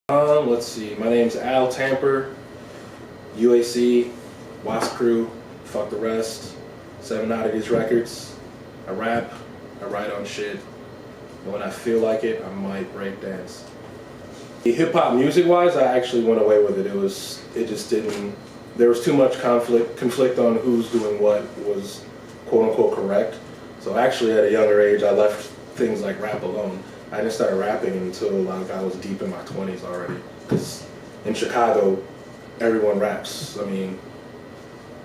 Let's see. My name's Al Tamper, UAC, Wasp Crew, fuck the rest, 7 Oddities Records. I rap, I write on shit, and when I feel like it, I might break dance. Hip-hop music-wise, I actually went away with it. It just didn't, there was too much conflict on who's doing what was quote-unquote correct. So actually at a younger age, I left things like rap alone. I didn't start rapping until like I was deep in my 20s already. Because in Chicago, everyone raps. I mean,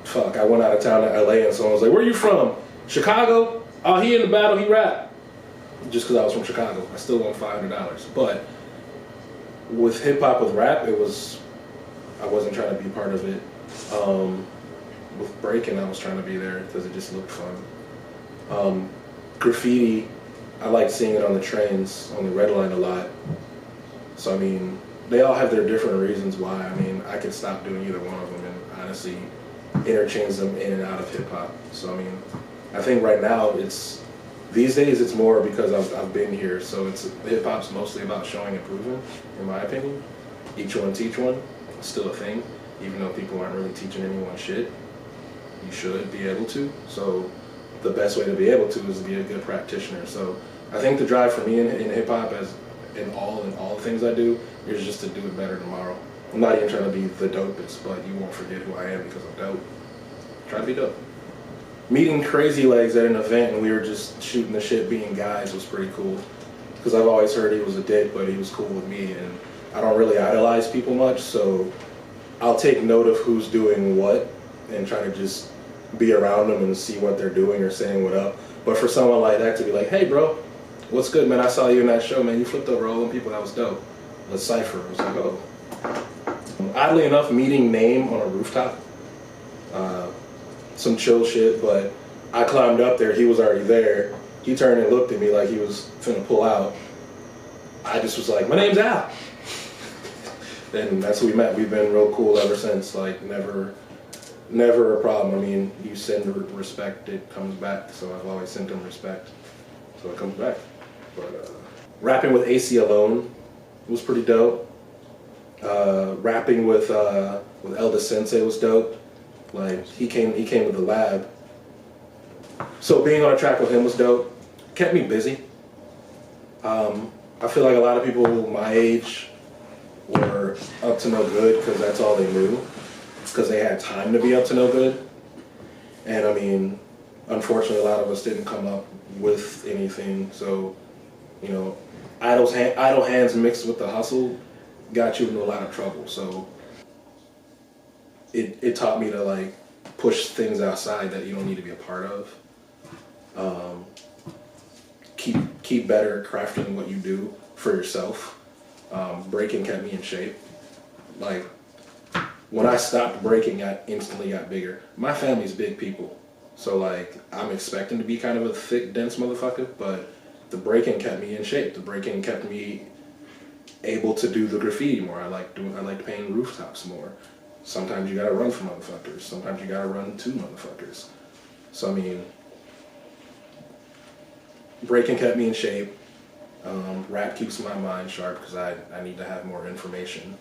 fuck, I went out of town to LA and someone was like, "Where are you from?" "Chicago?" "Oh, he in the battle, he rap." Just because I was from Chicago. I still won $500. But with hip hop, with rap, I wasn't trying to be part of it. With Breakin, I was trying to be there because it just looked fun. Graffiti, I liked seeing it on the trains, on the Red Line a lot. So I mean, they all have their different reasons why. I mean, I could stop doing either one of them and honestly interchange them in and out of hip hop. So I mean, I think right now these days it's more because I've been here. So hip hop's mostly about showing and proving, in my opinion. Each one teach one, it's still a thing, even though people aren't really teaching anyone shit. You should be able to. So the best way to be able to is to be a good practitioner. So I think the drive for me in hip hop, as in all the things I do, is just to do it better tomorrow. I'm not even trying to be the dopest, but you won't forget who I am because I'm dope. Try to be dope. Meeting Crazy Legs at an event and we were just shooting the shit being guys was pretty cool. Because I've always heard he was a dick, but he was cool with me, and I don't really idolize people much, so I'll take note of who's doing what and try to just be around them and see what they're doing or saying what up. But for someone like that to be like, "Hey bro, what's good, man? I saw you in that show, man. You flipped over all them people. That was dope. Let's cipher." I was like, oh. Oddly enough, meeting Name on a rooftop. Some chill shit, but I climbed up there. He was already there. He turned and looked at me like he was finna pull out. I just was like, "My name's Al." And that's who we met. We've been real cool ever since. Like, never a problem. I mean, you send respect, it comes back. So I've always sent him respect. So it comes back. But rapping with AC alone was pretty dope. Rapping with Elda Sensei was dope. Like he came to the lab. So being on a track with him was dope. Kept me busy. I feel like a lot of people my age were up to no good because that's all they knew. Because they had time to be up to no good. And I mean, unfortunately, a lot of us didn't come up with anything. So, you know, idle hands mixed with the hustle got you into a lot of trouble. So it taught me to like push things outside that you don't need to be a part of. Keep better crafting what you do for yourself. Breaking kept me in shape. Like when I stopped breaking, I instantly got bigger. My family's big people. So like I'm expecting to be kind of a thick, dense motherfucker, but the breaking kept me in shape. The breaking kept me able to do the graffiti more. I like painting rooftops more. Sometimes you gotta run from motherfuckers. Sometimes you gotta run to motherfuckers. So I mean, breaking kept me in shape. Rap keeps my mind sharp because I need to have more information.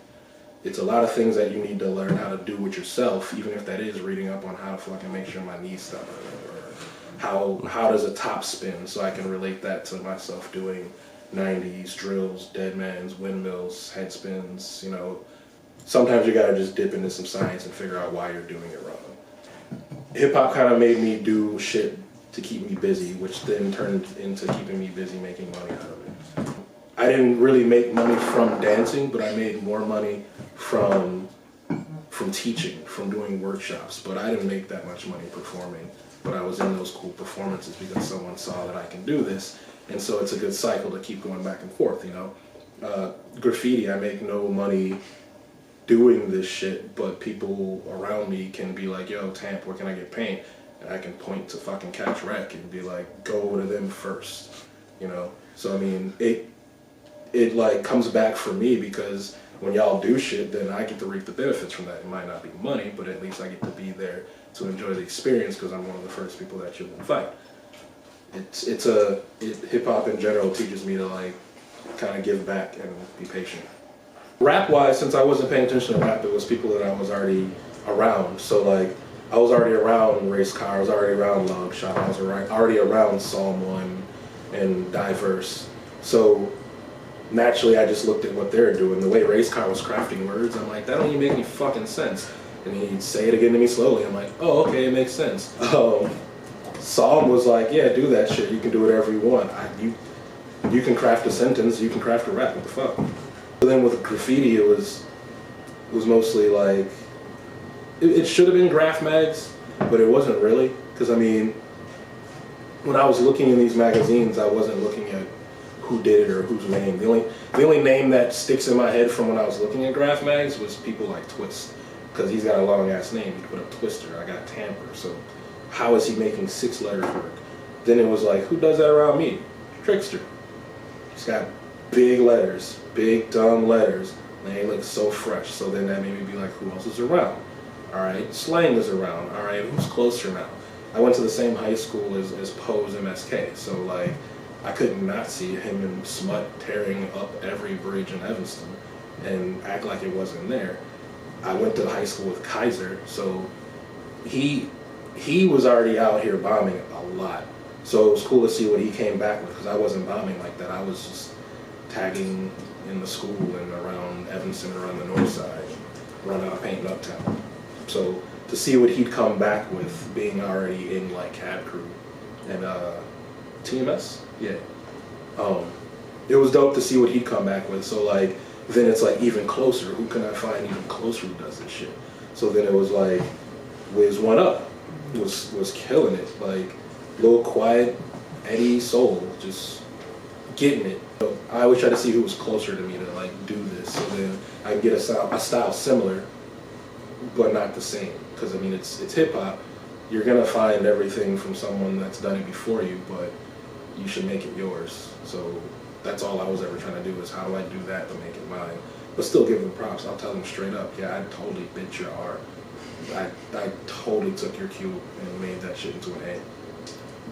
It's a lot of things that you need to learn how to do with yourself, even if that is reading up on how to fucking make sure my knees stop, or how does a top spin, so I can relate that to myself doing 90s, drills, deadmans, windmills, head spins, you know. Sometimes you gotta just dip into some science and figure out why you're doing it wrong. Hip hop kind of made me do shit to keep me busy, which then turned into keeping me busy making money out of it. I didn't really make money from dancing, but I made more money from teaching, from doing workshops. But I didn't make that much money performing, but I was in those cool performances because someone saw that I can do this. And so it's a good cycle to keep going back and forth, you know. Graffiti, I make no money doing this shit, but people around me can be like, "Yo, Tamp, where can I get paint?" And I can point to fucking Catch Wreck and be like, "Go over to them first," you know. So I mean, it like comes back for me because when y'all do shit, then I get to reap the benefits from that. It might not be money, but at least I get to be there to enjoy the experience because I'm one of the first people that you'll invite. Hip hop in general teaches me to like kind of give back and be patient. Rap-wise, since I wasn't paying attention to rap, it was people that I was already around. So like, I was already around Race Car, I was already around Long Shot, I was already around Psalm 1 and Diverse. So naturally, I just looked at what they're doing. The way Race Car was crafting words, I'm like, that don't even make any fucking sense. And he'd say it again to me slowly. I'm like, oh, okay, it makes sense. Psalm was like, yeah, do that shit. You can do whatever you want. You can craft a sentence, you can craft a rap. What the fuck? But then with graffiti, it was mostly like, it should have been graph mags, but it wasn't really. Because I mean, when I was looking in these magazines, I wasn't looking at who did it or whose name. The only name that sticks in my head from when I was looking at graph mags was people like Twist, because he's got a long ass name. He put up Twister. I got Tamper. So how is he making 6 letters work? Then it was like, who does that around me? Trickster. He's got big letters, big dumb letters. And they look so fresh. So then that made me be like, who else is around? All right, Slang is around. All right, who's closer now? I went to the same high school as Poe's MSK. So like, I could not see him and Smut tearing up every bridge in Evanston and act like it wasn't there. I went to high school with Kaiser, so he was already out here bombing a lot. So it was cool to see what he came back with, because I wasn't bombing like that. I was just tagging in the school and around Evanston, around the north side, running out painting uptown. So to see what he'd come back with, being already in like Cab Crew and TMS, yeah. It was dope to see what he'd come back with. So like, then it's like even closer. Who can I find even closer who does this shit? So then it was like, Wiz One Up was killing it. Like, Lil Quiet, Eddie, Soul, just getting it. So I always try to see who was closer to me to like do this, so then I can get a style similar, but not the same. Because I mean, it's hip hop. You're gonna find everything from someone that's done it before you, but you should make it yours. So that's all I was ever trying to do, is how do I do that to make it mine? But still give them props. I'll tell them straight up, yeah, I totally bit your art. I totally took your cue and made that shit into an A.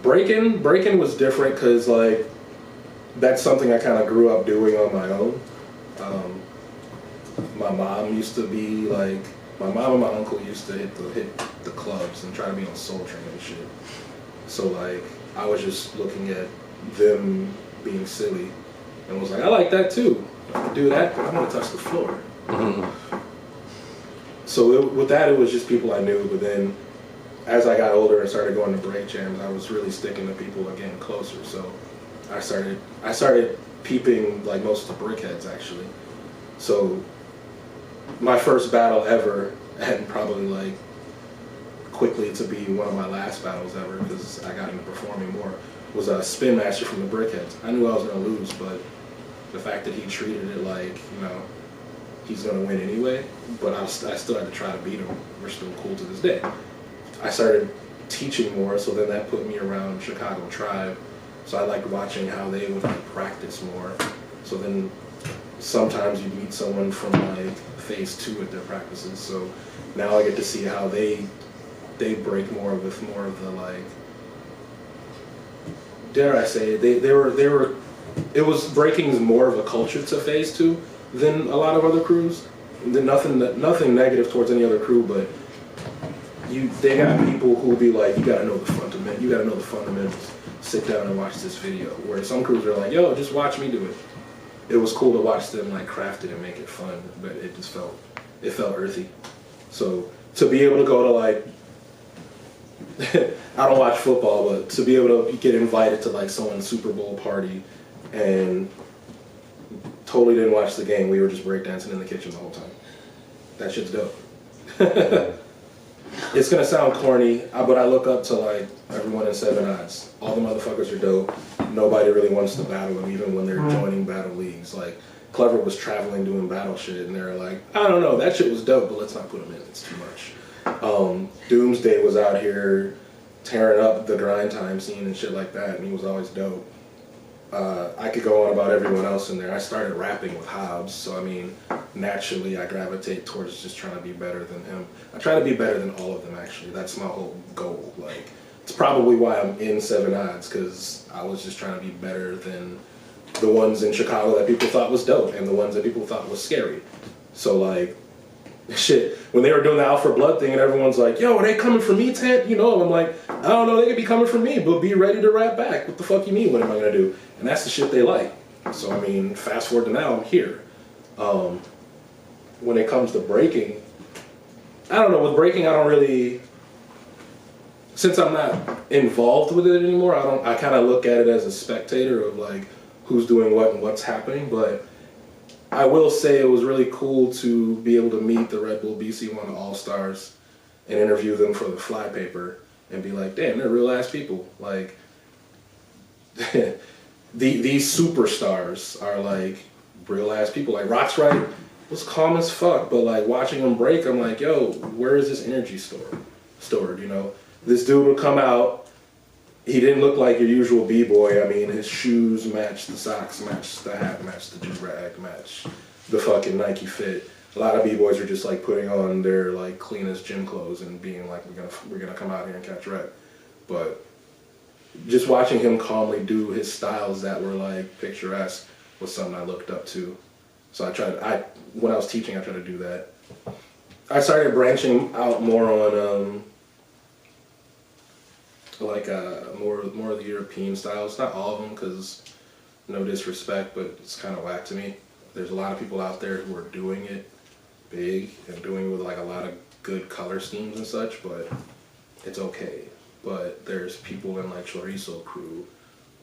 Breakin was different because like, that's something I kind of grew up doing on my own. My mom used to be like, my mom and my uncle used to hit the clubs and try to be on Soul Train and shit. So like, I was just looking at them being silly and was like, I like that too. I can do that, but I want to touch the floor. So with that, it was just people I knew. But then as I got older and started going to break jams, I was really sticking to people and getting closer. So I started peeping like most of the brickheads actually. So my first battle ever, and probably like quickly to be one of my last battles ever, because I got into performing more, was a Spin Master from the Brickheads. I knew I was gonna lose, but the fact that he treated it like, you know, he's gonna win anyway, but I still had to try to beat him. We're still cool to this day. I started teaching more, so then that put me around Chicago Tribe. So I liked watching how they would like practice more. So then sometimes you meet someone from like phase 2 at their practices. So now I get to see how they break more with more of the like, dare I say it, they were it was breaking's more of a culture to phase 2 than a lot of other crews. Nothing negative towards any other crew, but they got people who will be like, you gotta know the fundamentals. Sit down and watch this video. Where some crews are like, yo, just watch me do it. It was cool to watch them like craft it and make it fun, but it felt earthy. So to be able to go to like, I don't watch football, but to be able to get invited to like someone's Super Bowl party and totally didn't watch the game, we were just breakdancing in the kitchen the whole time. That shit's dope. It's gonna sound corny, but I look up to like everyone in 7 Odds. All the motherfuckers are dope. Nobody really wants to battle them, even when they're joining battle leagues. Like, Clever was traveling doing battle shit, and they're like, I don't know, that shit was dope, but let's not put him in, it's too much. Doomsday was out here tearing up the grind time scene and shit like that, and he was always dope. I could go on about everyone else in there. I started rapping with Hobbs, so I mean, naturally I gravitate towards just trying to be better than him. I try to be better than all of them, actually. That's my whole goal. Like, it's probably why I'm in 7 Odds, because I was just trying to be better than the ones in Chicago that people thought was dope and the ones that people thought was scary. So like, shit, when they were doing the Out for Blood thing and everyone's like, yo, are they coming for me, Ted? You know, I'm like, I don't know, they could be coming for me, but be ready to rap back. What the fuck you mean, what am I gonna do? And that's the shit they like. So I mean, fast forward to now, I'm here. When it comes to breaking, I don't know, with breaking I don't really, since I'm not involved with it anymore, I kind of look at it as a spectator of like who's doing what and what's happening. But I will say it was really cool to be able to meet the Red Bull BC1 All-Stars and interview them for the fly paper and be like, damn, they're real ass people. Like, these superstars are like real ass people. Like Rocksright was calm as fuck, but like watching him break, I'm like, yo, where is this energy stored, you know? This dude would come out, he didn't look like your usual b-boy. I mean, his shoes matched the socks, matched the hat, matched the do-rag, matched the fucking Nike fit. A lot of b-boys are just like putting on their like cleanest gym clothes and being like, we're gonna come out here and catch wreck. But just watching him calmly do his styles that were like picturesque was something I looked up to. So when I was teaching, I tried to do that. I started branching out more on more of the European styles. Not all of them, because no disrespect, but it's kind of whack to me. There's a lot of people out there who are doing it big and doing it with like a lot of good color schemes and such, but it's okay. But there's people in like Chorizo Crew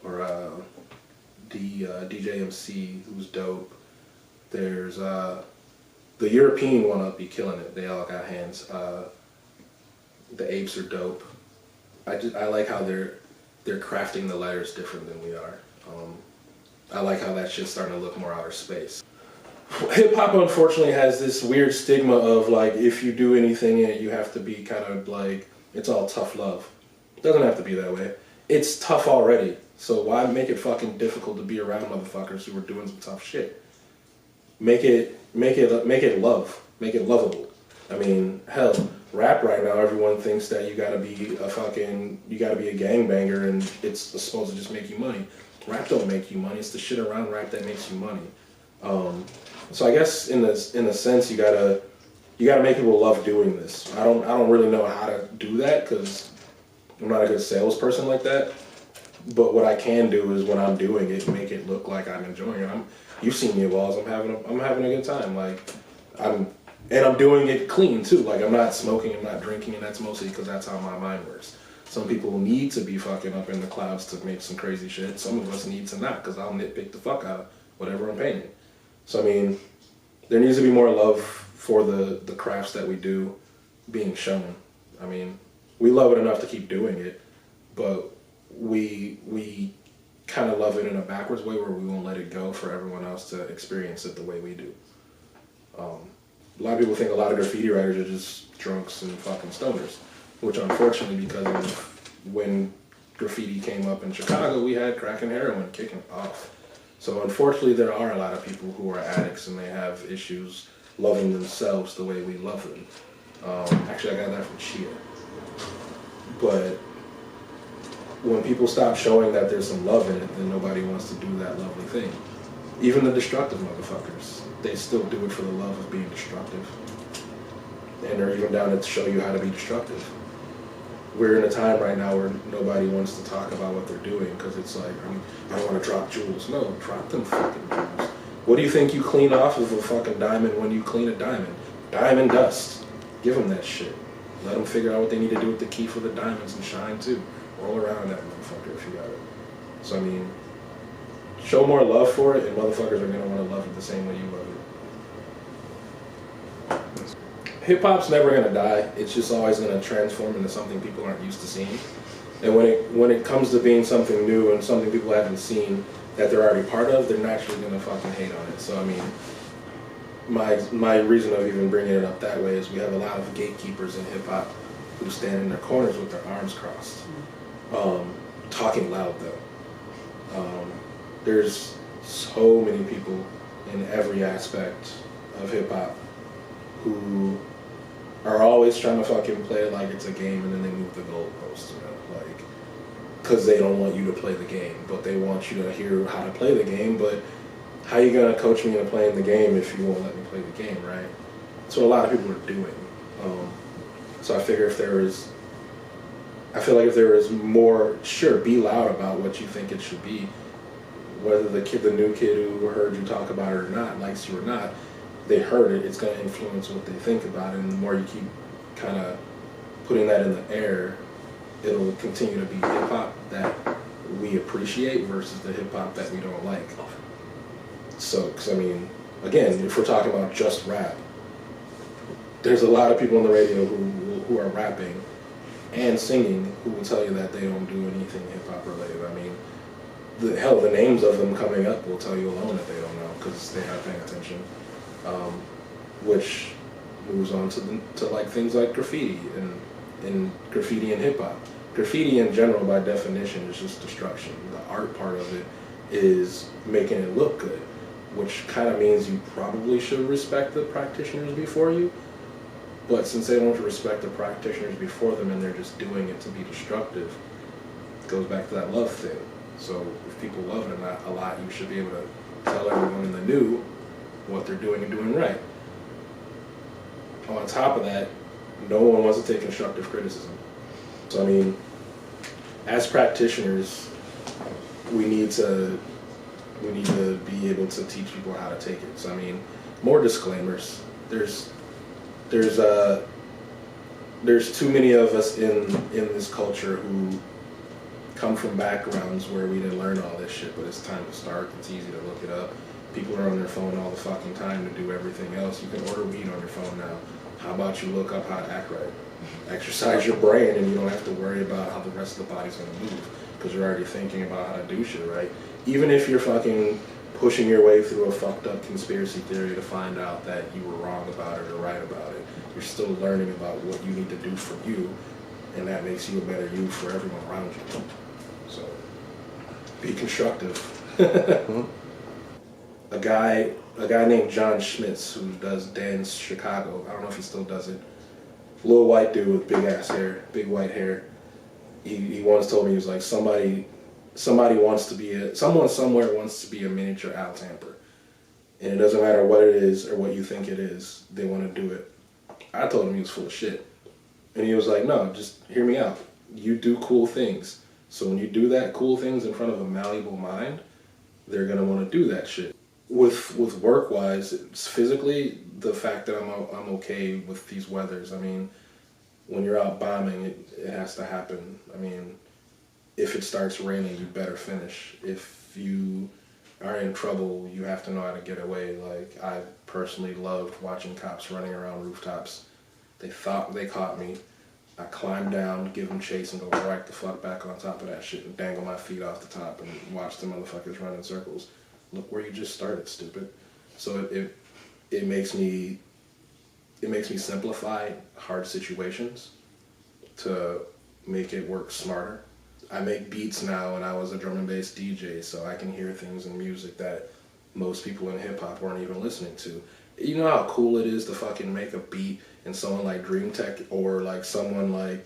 or DJ MC who's dope. There's the European one up be killing it. They all got hands. The Apes are dope. I like how they're crafting the letters different than we are. I like how that shit's starting to look more outer space. Hip hop unfortunately has this weird stigma of like if you do anything in it, you have to be kind of like it's all tough love. It doesn't have to be that way. It's tough already. So why make it fucking difficult to be around motherfuckers who are doing some tough shit? Make it love. Make it lovable. I mean, hell, rap right now, everyone thinks that you gotta be a gangbanger and it's supposed to just make you money. Rap don't make you money. It's the shit around rap that makes you money. So I guess in a sense you gotta make people love doing this. I don't really know how to do that because I'm not a good salesperson like that. But what I can do is when I'm doing it, make it look like I'm enjoying it. You've seen me at Walls. I'm having a good time. Like I'm doing it clean too. Like I'm not smoking, I'm not drinking, and that's mostly because that's how my mind works. Some people need to be fucking up in the clouds to make some crazy shit. Some of us need to not, because I'll nitpick the fuck out of whatever I'm painting. So I mean, there needs to be more love for the crafts that we do being shown. I mean, we love it enough to keep doing it, but we kind of love it in a backwards way where we won't let it go for everyone else to experience it the way we do. A lot of people think a lot of graffiti writers are just drunks and fucking stoners, which unfortunately, because of when graffiti came up in Chicago, we had crack and heroin kicking off. So unfortunately, there are a lot of people who are addicts and they have issues loving themselves the way we love them. Actually, I got that from Chia. But when people stop showing that there's some love in it, then nobody wants to do that lovely thing. Even the destructive motherfuckers, they still do it for the love of being destructive. And they're even down to show you how to be destructive. We're in a time right now where nobody wants to talk about what they're doing because it's like, I don't want to drop jewels. No, drop them fucking jewels. What do you think you clean off of a fucking diamond when you clean a diamond? Diamond dust. Give them that shit. Let them figure out what they need to do with the key for the diamonds and shine too. Roll around that motherfucker if you got it. So I mean, show more love for it and motherfuckers are gonna want to love it the same way you love it. Hip hop's never gonna die. It's just always gonna transform into something people aren't used to seeing. And when it comes to being something new and something people haven't seen that they're already part of, they're naturally gonna fucking hate on it. So I mean, my reason of even bringing it up that way is we have a lot of gatekeepers in hip hop who stand in their corners with their arms crossed, talking loud though. There's so many people in every aspect of hip hop who are always trying to fucking play it like it's a game and then they move the goalposts, you know, like because they don't want you to play the game, but they want you to hear how to play the game. But how you gonna coach me into playing the game if you won't let me play the game, right? That's what a lot of people are doing. So I figure I feel like if there was more, sure, be loud about what you think it should be. Whether the new kid who heard you talk about it or not, likes you or not, they heard it, it's going to influence what they think about it. And the more you keep kind of putting that in the air, it'll continue to be hip-hop that we appreciate versus the hip-hop that we don't like. So, because I mean, again, if we're talking about just rap, there's a lot of people on the radio who are rapping and singing who will tell you that they don't do anything hip-hop related. I mean, the names of them coming up will tell you alone that they don't know because they're not paying attention. Which moves on to like things like graffiti and graffiti and hip-hop. Graffiti in general, by definition, is just destruction. The art part of it is making it look good, which kind of means you probably should respect the practitioners before you. But since they don't respect the practitioners before them and they're just doing it to be destructive, it goes back to that love thing. So if people love it a lot, you should be able to tell everyone in the new what they're doing and doing right. On top of that, no one wants to take constructive criticism. So I mean, as practitioners, we need to be able to teach people how to take it. So I mean, more disclaimers. There's too many of us in this culture who come from backgrounds where we didn't learn all this shit, but it's time to start. It's easy to look it up. People are on their phone all the fucking time to do everything else. You can order weed on your phone now. How about you look up how to act right? Exercise your brain and you don't have to worry about how the rest of the body's gonna move because you're already thinking about how to do shit right. Even if you're fucking pushing your way through a fucked up conspiracy theory to find out that you were wrong about it or right about it, you're still learning about what you need to do for you, and that makes you a better you for everyone around you. So, be constructive. A guy named John Schmitz who does Dance Chicago, I don't know if he still does it, little white dude with big ass hair, big white hair. He once told me, he was like, someone somewhere wants to be a miniature Al Tamper. And it doesn't matter what it is or what you think it is, they want to do it. I told him he was full of shit. And he was like, no, just hear me out. You do cool things. So when you do that cool things in front of a malleable mind, they're going to want to do that shit. With work-wise, it's physically, the fact that I'm okay with these weathers. I mean, when you're out bombing, it has to happen. I mean, if it starts raining, you better finish. If you are in trouble, you have to know how to get away. Like, I personally loved watching cops running around rooftops. They thought they caught me. I climbed down, give them chase, and go right the fuck back on top of that shit and dangle my feet off the top and watch the motherfuckers run in circles. Look where you just started, stupid. So it makes me simplify hard situations to make it work smarter. I make beats now, and I was a drum and bass DJ, so I can hear things in music that most people in hip-hop weren't even listening to. You know how cool it is to fucking make a beat and someone like Dream Tech or like someone like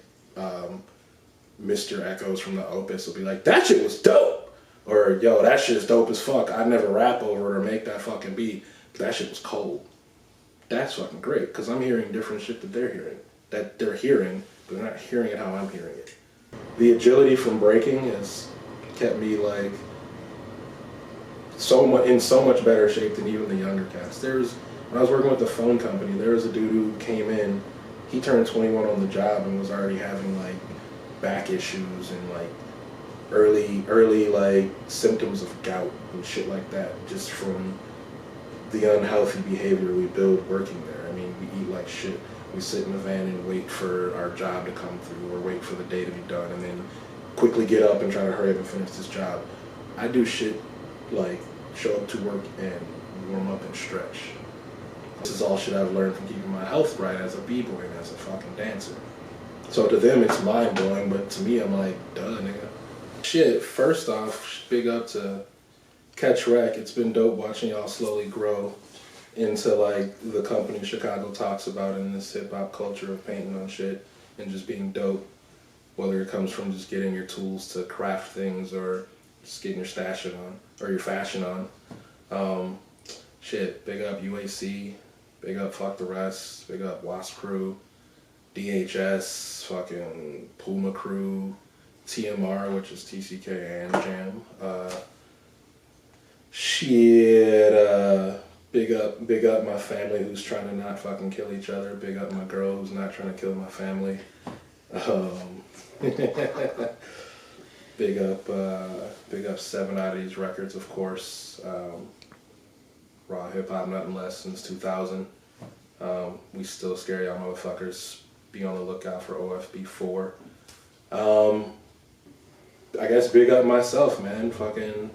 Mr. Echoes from the Opus will be like, that shit was dope! Or, yo, that shit is dope as fuck. I'd never rap over it or make that fucking beat, but that shit was cold. That's fucking great, because I'm hearing different shit that they're hearing, but they're not hearing it how I'm hearing it. The agility from breaking has kept me like in so much better shape than even the younger cats. When I was working with the phone company, there was a dude who came in, he turned 21 on the job and was already having like back issues and like early like symptoms of gout and shit like that, just from the unhealthy behavior we build working there. I mean, we eat like shit. We sit in the van and wait for our job to come through or wait for the day to be done and then quickly get up and try to hurry up and finish this job. I do shit like show up to work and warm up and stretch. This is all shit I've learned from keeping my health right as a b-boy and as a fucking dancer. So to them it's mind-blowing, but to me I'm like, duh, nigga. Shit, first off, big up to Catch Wreck. It's been dope watching y'all slowly grow into like the company Chicago talks about in this hip-hop culture of painting on shit and just being dope. whether it comes from just getting your tools to craft things or just getting your fashion on. Shit, big up UAC, big up Fuck the Rest, big up Wasp Crew, DHS, fucking Puma Crew, TMR, which is TCK and Jam. Big up my family who's trying to not fucking kill each other. Big up my girl who's not trying to kill my family. Big up 7 Oddities Records, of course. Raw HipHop, nothing less since 2000. We still scare y'all motherfuckers. Be on the lookout for OFB4. I guess big up myself, man. Fucking,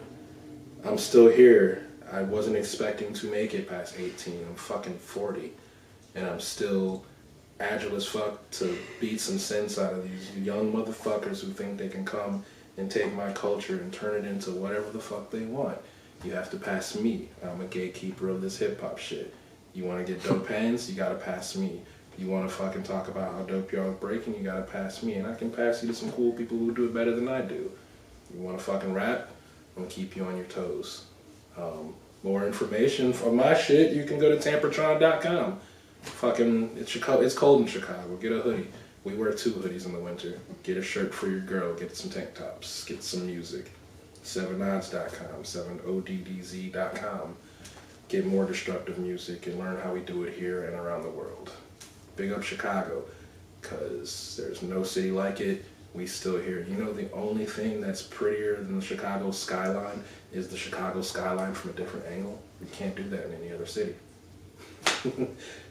I'm still here. I wasn't expecting to make it past 18. I'm fucking 40. And I'm still agile as fuck to beat some sense out of these young motherfuckers who think they can come and take my culture and turn it into whatever the fuck they want. You have to pass me. I'm a gatekeeper of this hip-hop shit. You want to get dope hands? You gotta pass me. You want to fucking talk about how dope y'all are breaking? You gotta pass me. And I can pass you to some cool people who do it better than I do. You want to fucking rap? I'm gonna keep you on your toes. More information for my shit, you can go to tampertron.com. Fucking, it's cold in Chicago. Get a hoodie. We wear 2 hoodies in the winter. Get a shirt for your girl. Get some tank tops. Get some music. 7odds.com, 7oddz.com. Get more destructive music and learn how we do it here and around the world. Big up Chicago, because there's no city like it. We still here. You know, the only thing that's prettier than the Chicago skyline is the Chicago skyline from a different angle. You can't do that in any other city.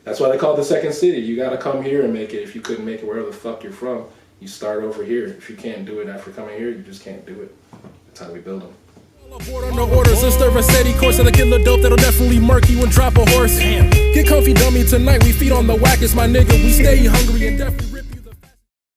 That's why they call it the second city. You gotta come here and make it. If you couldn't make it wherever the fuck you're from, you start over here. If you can't do it after coming here, you just can't do it. That's how we build them. Aboard on the orders, it's the Rossetti course of the killer dope that'll definitely murk you and drop a horse. Damn. Get comfy, dummy, tonight we feed on the wackest, my nigga. We stay hungry and definitely.